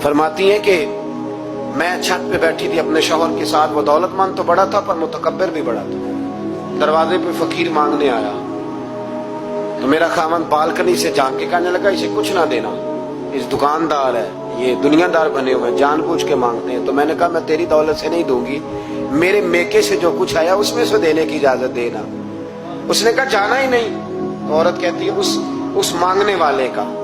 फरमाती हैं कि मैं छत पे बैठी थी अपने शौहर के साथ, वो दौलतमंद तो बड़ा था पर मुतकब्बिर भी बड़ा था। दरवाजे पे फकीर मांगने आया तो मेरा खामन बालकनी से झांक के कहने लगा इसे कुछ ना देना, इस दुकानदार है, ये दुनियादार बने हुए हैं, जानबूझ के मांगते हैं। तो मैंने कहा मैं तेरी दौलत से नहीं दूंगी, मेरे मेके से जो कुछ आया उसमें से देने की इजाजत देना। उसने कहा जाना ही नहीं। तो औरत कहती है उस मांगने वाले का,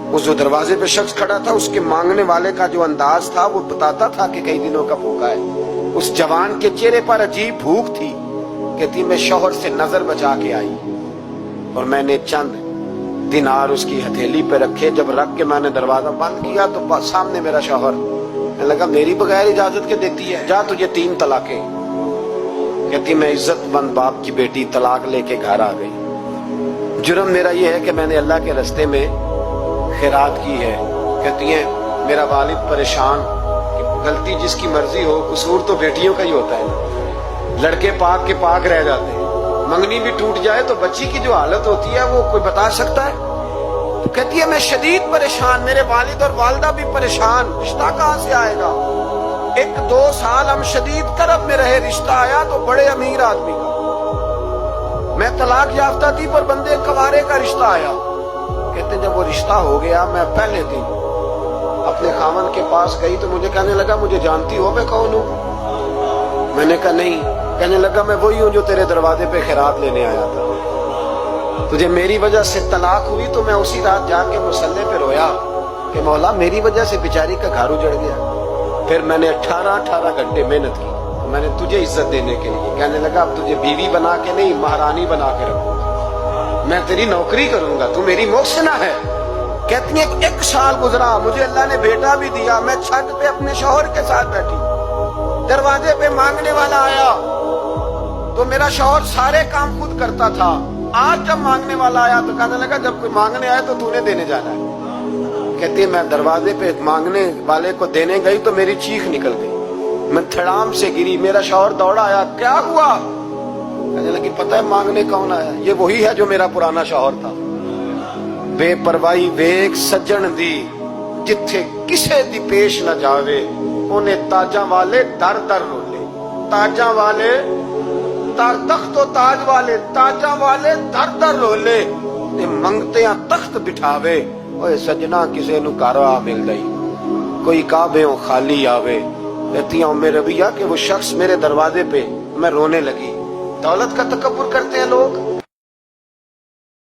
उस जो दरवाजे पे शख्स खड़ा था, उसके मांगने वाले का जो अंदाज था वो बताता था कि कई दिनों का भूखा है। उस जवान के चेहरे पर अजीब भूख थी। कहती मैं शौहर से नजर बचा के आई और मैंने चंद दिनार उसकी हथेली पे रखे। जब रख के मैंने दरवाजा बंद किया तो सामने मेरा शौहर। मैं लगा मेरी बगैर इजाजत के देती है, जा तुझे 3 तलाकें। कहती मैं इज्जतमंद बाप की बेटी तलाक लेके घर आ गई। जुर्म मेरा ये है कि मैंने अल्लाह के रास्ते में खैरात की है। कहती है मेरा वालिद परेशान, गलती जिसकी मर्जी हो, कसूर तो बेटियों का ही होता है ना। लड़के पाक के पाक रह जाते हैं, मंगनी भी टूट जाए तो बच्ची की जो हालत होती है वो कोई बता सकता है। तो कहती है मैं शदीद परेशान, मेरे वालिद और वालदा भी परेशान, रिश्ता कहाँ से आएगा। 1-2 साल हम शदीद करब में रहे, रिश्ता आया तो बड़े अमीर आदमी का। मैं तलाक याफ्ता थी पर बंदे कवारे का रिश्ता आया। कहते जब वो रिश्ता हो गया, मैं पहले दिन अपने खामन के पास गई तो मुझे कहने लगा मुझे जानती हो मैं कौन हूँ। मैंने कहा नहीं। कहने लगा मैं वही हूँ जो तेरे दरवाजे पे खैरात लेने आया था। तुझे मेरी वजह से तलाक हुई तो मैं उसी रात जाके मुसल्ले पे रोया कि मौला मेरी वजह से बेचारी का घर उजड़ गया। फिर मैंने 18 घंटे मेहनत की तो मैंने तुझे इज्जत देने के लिए। कहने लगा अब तुझे बीवी बना के नहीं महारानी बना के रखूंगा, मैं तेरी नौकरी करूंगा, तू मेरी मोहसिना है। कहती है 1 साल गुजरा, मुझे अल्लाह ने बेटा भी दिया। मैं छत पे अपने शौहर के साथ बैठी, दरवाजे पे मांगने वाला आया तो मेरा शौहर सारे काम खुद करता था। आज जब मांगने वाला आया तो कहने लगा जब कोई मांगने आया तो तूने देने जाना है। कहती है मैं दरवाजे पे मांगने वाले को देने गई तो मेरी चीख निकल गई, मैं धड़ाम से गिरी। मेरा शौहर दौड़ा आया, क्या हुआ। कहने लगी पता है मांगने कौन आया, ये वही है जो मेरा पुराना शौहर था। बेपरवाही वेख सज्जन दी, जिथे किसे दी पेश न जावे, उन्हें ताजा वाले दर दर रोले। ताजा वाले तख्त ताज वाले, ताजा वाले दर दर रोले, ते मंगते तख्त बिठावे। ओए सजना किसे नु घर आ मिल गई, कोई काबे खाली आवे। कहती हूं मेरे रबिया कि वो शख्स मेरे दरवाजे पे, मैं रोने लगी। दौलत का तकब्बुर करते हैं लोग।